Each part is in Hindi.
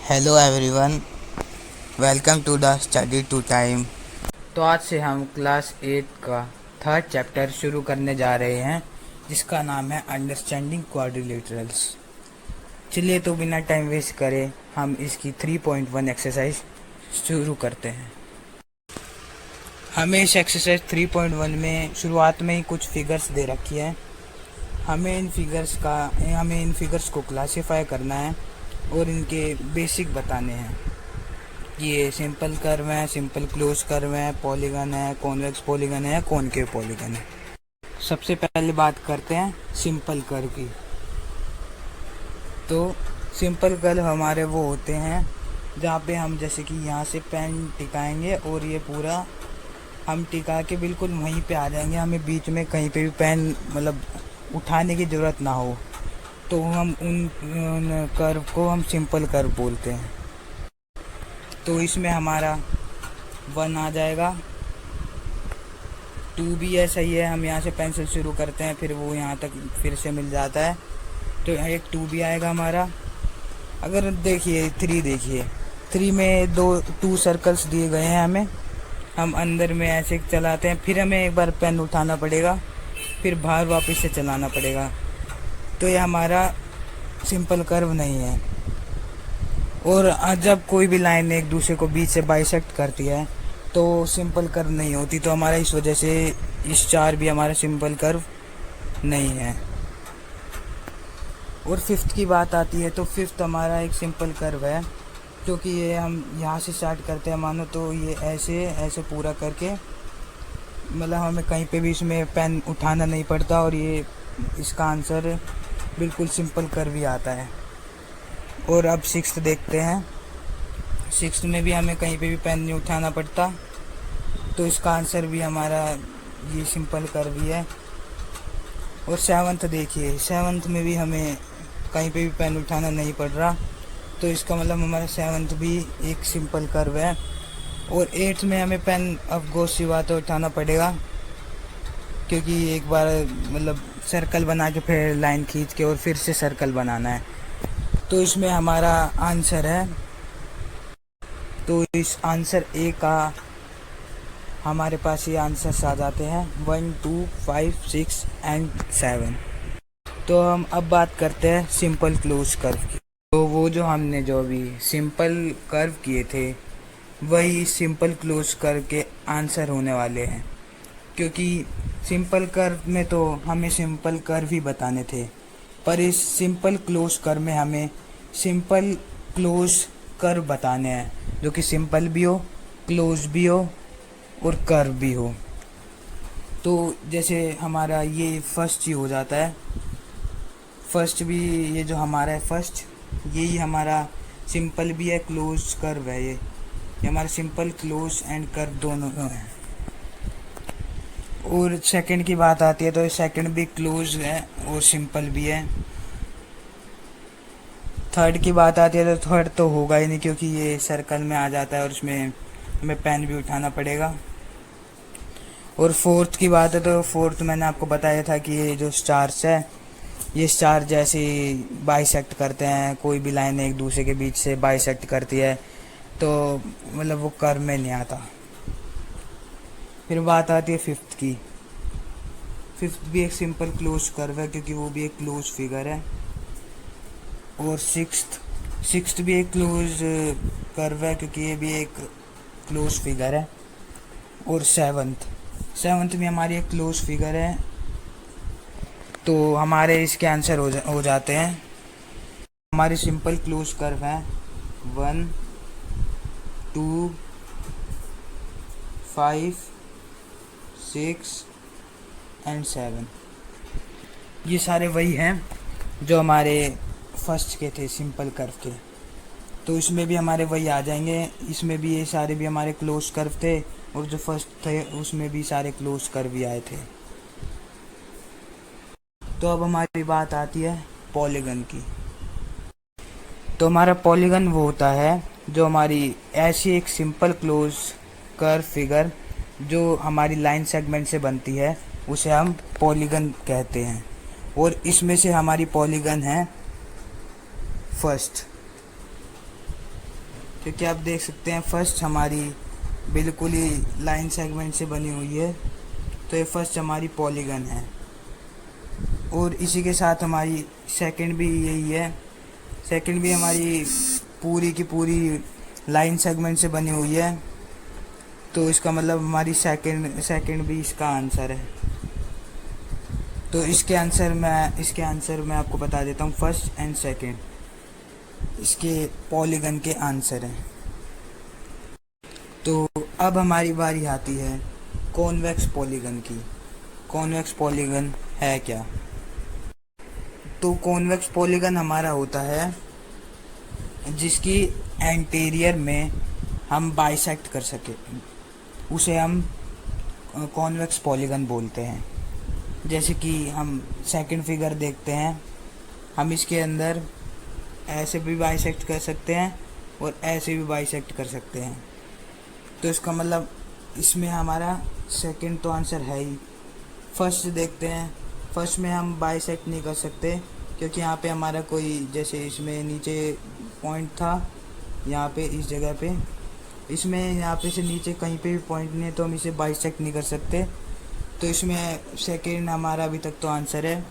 Hello everyone, welcome to the study to time. तो आज से हम क्लास 8 का थर्ड चैप्टर शुरू करने जा रहे हैं, जिसका नाम है अंडरस्टैंडिंग क्वाड्रिलेटरल्स। चलिए तो बिना टाइम वेस्ट करे हम इसकी 3.1 एक्सरसाइज शुरू करते हैं। हमें इस एक्सरसाइज 3.1 में शुरुआत में ही कुछ फिगर्स दे रखी है। हमें इन फिगर्स को क्लासीफाई करना है और इनके बेसिक बताने हैं। ये सिंपल कर्व है, सिंपल क्लोज कर्व है, पॉलीगन है, कॉन्वेक्स पॉलीगन है, कॉनकेव पॉलीगन है। सबसे पहले बात करते हैं सिंपल कर्व की। तो सिंपल कर्व हमारे वो होते हैं जहाँ पे हम जैसे कि यहाँ से पेन टिकाएंगे और ये पूरा हम टिका के बिल्कुल वहीं पे आ जाएंगे। हमें बीच में कहीं पे भी पेन मतलब उठाने की ज़रूरत ना हो, तो हम उन कर्व को हम सिंपल कर्व बोलते हैं। तो इसमें हमारा 1 आ जाएगा। 2 भी ऐसा ही है, हम यहाँ से पेंसिल शुरू करते हैं फिर वो यहाँ तक फिर से मिल जाता है, तो एक 2 भी आएगा हमारा। अगर देखिए 3 में 2 सर्कल्स दिए गए हैं हमें, हम अंदर में ऐसे चलाते हैं, फिर हमें एक बार पेन उठाना पड़ेगा, फिर बाहर वापस से चलाना पड़ेगा। तो ये हमारा सिंपल कर्व नहीं है। और जब कोई भी लाइन एक दूसरे को बीच से बाइसेक्ट करती है तो सिंपल कर्व नहीं होती, तो हमारा इस वजह से इस 4 भी हमारा सिंपल कर्व नहीं है। और फिफ्थ की बात आती है तो फिफ्थ हमारा एक सिंपल कर्व है, क्योंकि ये हम यहाँ से स्टार्ट करते हैं मानो, तो ये ऐसे ऐसे पूरा करके मतलब हमें कहीं पे भी इसमें पेन उठाना नहीं पड़ता और ये इसका आंसर बिल्कुल सिंपल कर्व ही आता है। और अब सिक्स्थ देखते हैं। सिक्स्थ में भी हमें कहीं पे भी पेन नहीं उठाना पड़ता, तो इसका आंसर भी हमारा ये सिंपल कर्व ही है। और सेवन्थ देखिए, सेवन्थ में भी हमें कहीं पे भी पेन उठाना नहीं पड़ रहा, तो इसका मतलब हमारा सेवन्थ भी एक सिंपल कर्व है। और एट्थ में हमें पेन अब गोश सी बात उठाना पड़ेगा, क्योंकि एक बार मतलब सर्कल बना के फिर लाइन खींच के और फिर से सर्कल बनाना है, तो इसमें हमारा आंसर है, तो इस आंसर ए का हमारे पास ये आंसर्स आ जाते हैं 1, 2, 5, 6 एंड 7। तो हम अब बात करते हैं सिंपल क्लोज कर्व की। तो वो जो हमने जो अभी सिंपल कर्व किए थे वही सिंपल क्लोज कर्व के आंसर होने वाले हैं, क्योंकि सिंपल कर्व में तो हमें सिंपल कर्व ही बताने थे, पर इस सिंपल क्लोज कर्व में हमें सिंपल क्लोज कर्व बताने हैं जो कि सिंपल भी हो, क्लोज भी हो और कर्व भी हो। तो जैसे हमारा ये फर्स्ट ही हो जाता है, फर्स्ट भी ये जो हमारा है फर्स्ट, यही हमारा सिंपल भी है, क्लोज कर्व है। ये हमारा सिंपल क्लोज एंड कर्व दोनों है। और सेकंड की बात आती है तो सेकंड भी क्लोज है और सिंपल भी है। थर्ड की बात आती है तो थर्ड तो होगा ही नहीं, क्योंकि ये सर्कल में आ जाता है और उसमें हमें पेन भी उठाना पड़ेगा। और फोर्थ की बात है तो फोर्थ मैंने आपको बताया था कि ये जो स्टार्स है, ये स्टार जैसे बाइसेक्ट करते हैं, कोई भी लाइन एक दूसरे के बीच से बाइसेक्ट करती है, तो मतलब वो कर्व में नहीं आता। फिर बात आती है फिफ्थ की। फिफ्थ भी एक सिंपल क्लोज कर्व है, क्योंकि वो भी एक क्लोज फिगर है। और सिक्स्थ भी एक क्लोज कर्व है, क्योंकि ये भी एक क्लोज फिगर है। और सेवन्थ भी हमारी एक क्लोज फिगर है, तो हमारे इसके आंसर हो जाते हैं। हमारी सिंपल क्लोज कर्व है 1, 2, 5, 6 एंड 7। ये सारे वही हैं जो हमारे फर्स्ट के थे सिंपल कर्व के, तो इसमें भी हमारे वही आ जाएंगे। इसमें भी ये सारे भी हमारे क्लोज कर्व थे, और जो फर्स्ट थे उसमें भी सारे क्लोज कर्व ही आए थे। तो अब हमारी बात आती है पॉलीगन की। तो हमारा पॉलीगन वो होता है जो हमारी ऐसी एक सिंपल क्लोज कर्व फिगर जो हमारी लाइन सेगमेंट से बनती है, उसे हम पॉलीगन कहते हैं। और इसमें से हमारी पॉलीगन है फर्स्ट। क्योंकि आप देख सकते हैं फर्स्ट हमारी बिल्कुल ही लाइन सेगमेंट से बनी हुई है, तो ये फर्स्ट हमारी पॉलीगन है। और इसी के साथ हमारी सेकंड भी यही है, सेकंड भी हमारी पूरी की पूरी लाइन सेगमेंट से बनी हुई है, तो इसका मतलब हमारी सेकंड भी इसका आंसर है। तो इसके आंसर मैं आपको बता देता हूँ, फर्स्ट एंड सेकंड इसके पॉलीगन के आंसर हैं। तो अब हमारी बारी आती है कॉन्वेक्स पॉलीगन की। कॉन्वेक्स पॉलीगन है क्या? तो कॉन्वेक्स पॉलीगन हमारा होता है जिसकी एंटीरियर में हम बाइसेक्ट कर सके, उसे हम कॉन्वेक्स पॉलीगन बोलते हैं। जैसे कि हम सेकंड फिगर देखते हैं, हम इसके अंदर ऐसे भी बाइसेक्ट कर सकते हैं और ऐसे भी बाइसेक्ट कर सकते हैं। तो इसका मतलब इसमें हमारा सेकंड तो आंसर है ही। फर्स्ट देखते हैं, फर्स्ट में हम बाइसेक्ट नहीं कर सकते क्योंकि यहाँ पे हमारा कोई, जैसे इसमें नीचे पॉइंट था, यहाँ पे इस जगह पे, इसमें यहाँ पे से नीचे कहीं पे भी पॉइंट नहीं है, तो हम इसे बाइसेक्ट नहीं कर सकते। तो इसमें सेकंड हमारा अभी तक तो आंसर है।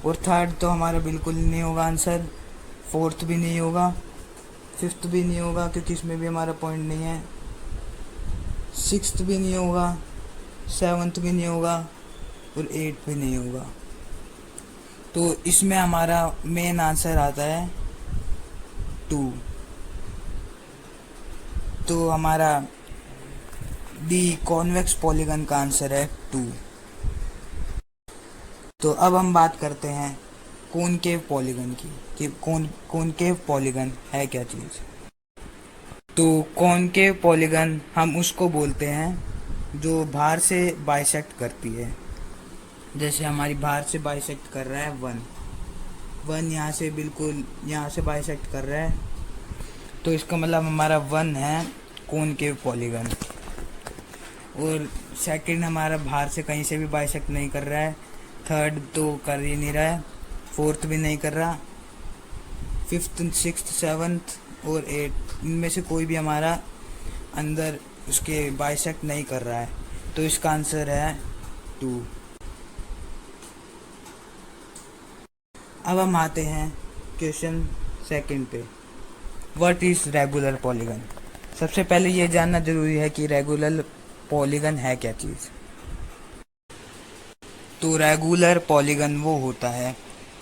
और थर्ड तो हमारा बिल्कुल नहीं होगा आंसर, फोर्थ भी नहीं होगा, फिफ्थ भी नहीं होगा क्योंकि इसमें भी हमारा पॉइंट नहीं है, सिक्स्थ भी नहीं होगा, सेवन्थ भी नहीं होगा और एट्थ भी नहीं होगा। तो इसमें हमारा मेन आंसर आता है 2। तो हमारा डी कॉन्वेक्स पॉलीगन का आंसर है 2। तो अब हम बात करते हैं कॉनकेव पॉलीगन की कि कॉनकेव पॉलीगन है क्या चीज़। तो कॉनकेव पॉलीगन हम उसको बोलते हैं जो बाहर से बाइसेक्ट करती है। जैसे हमारी बाहर से बाइसेक्ट कर रहा है 1 यहाँ से, बिल्कुल यहाँ से बाइसेक्ट कर रहा है, तो इसका मतलब हमारा 1 है कॉनकेव पॉलीगन। और सेकंड हमारा बाहर से कहीं से भी बाइसेक्ट नहीं कर रहा है, थर्ड तो कर ही नहीं रहा है, फोर्थ भी नहीं कर रहा, फिफ्थ, सिक्स्थ, सेवन्थ और एट्थ इनमें से कोई भी हमारा अंदर उसके बाइसेक्ट नहीं कर रहा है, तो इसका आंसर है 2। अब हम आते हैं क्वेश्चन सेकंड पे, व्हाट इज़ रेगुलर पॉलीगन। सबसे पहले ये जानना जरूरी है कि रेगुलर पॉलीगन है क्या चीज़। तो रेगुलर पॉलीगन वो होता है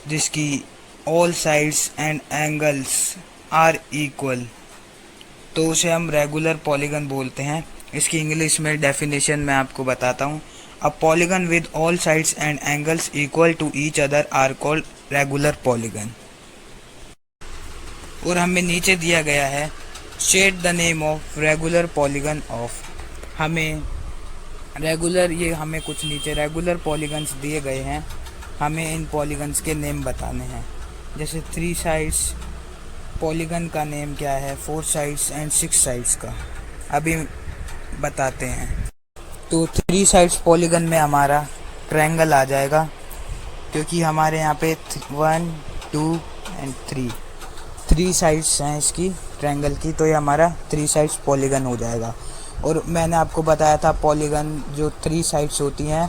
जिसकी all sides and angles are equal, तो उसे हम रेगुलर पॉलीगन बोलते हैं। इसकी इंग्लिश में डेफिनेशन मैं आपको बताता हूँ। A polygon with all sides and angles equal to each other are called regular polygon. और हमें नीचे दिया गया है shade the name of regular polygon of. हमें रेगुलर, ये हमें कुछ नीचे रेगुलर पॉलीगन्स दिए गए हैं, हमें इन पॉलीगन्स के नेम बताने हैं। जैसे 3 साइड्स पॉलीगन का नेम क्या है, 4 साइड्स एंड 6 साइड्स का अभी बताते हैं। तो 3 साइड्स पॉलीगन में हमारा ट्रायंगल आ जाएगा क्योंकि हमारे यहाँ पे 1, 2 एंड 3 साइड्स हैं इसकी ट्रायंगल की, तो ये हमारा 3 साइड्स पॉलीगन हो जाएगा। और मैंने आपको बताया था पॉलीगन जो 3 साइड्स होती हैं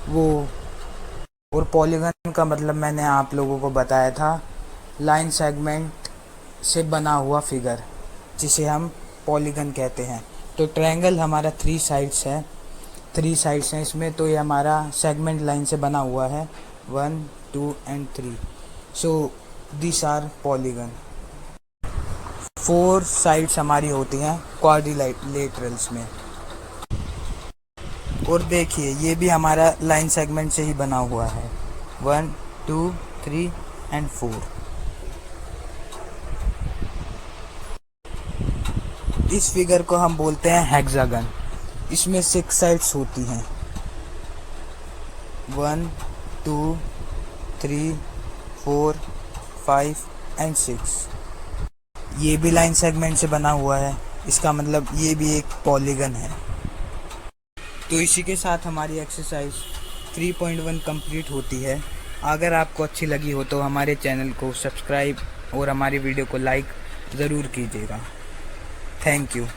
वो, और पॉलीगन का मतलब मैंने आप लोगों को बताया था लाइन सेगमेंट से बना हुआ फिगर, जिसे हम पॉलीगन कहते हैं। तो ट्रायंगल हमारा 3 साइड्स है, 3 साइड्स हैं इसमें, तो ये हमारा सेगमेंट लाइन से बना हुआ है 1, 2 and 3। So this are polygon. 4 sides हमारी होती हैं क्वाड्रिलेटरल्स में। और देखिए ये भी हमारा लाइन सेगमेंट से ही बना हुआ है 1, 2, 3 एंड 4। इस फिगर को हम बोलते हैं हेक्सागन। इसमें 6 साइड्स होती हैं 1, 2, 3, 4, 5 एंड 6। ये भी लाइन सेगमेंट से बना हुआ है, इसका मतलब ये भी एक पॉलीगन है। तो इसी के साथ हमारी एक्सरसाइज 3.1 कंप्लीट होती है। अगर आपको अच्छी लगी हो तो हमारे चैनल को सब्सक्राइब और हमारी वीडियो को लाइक ज़रूर कीजिएगा। Thank you.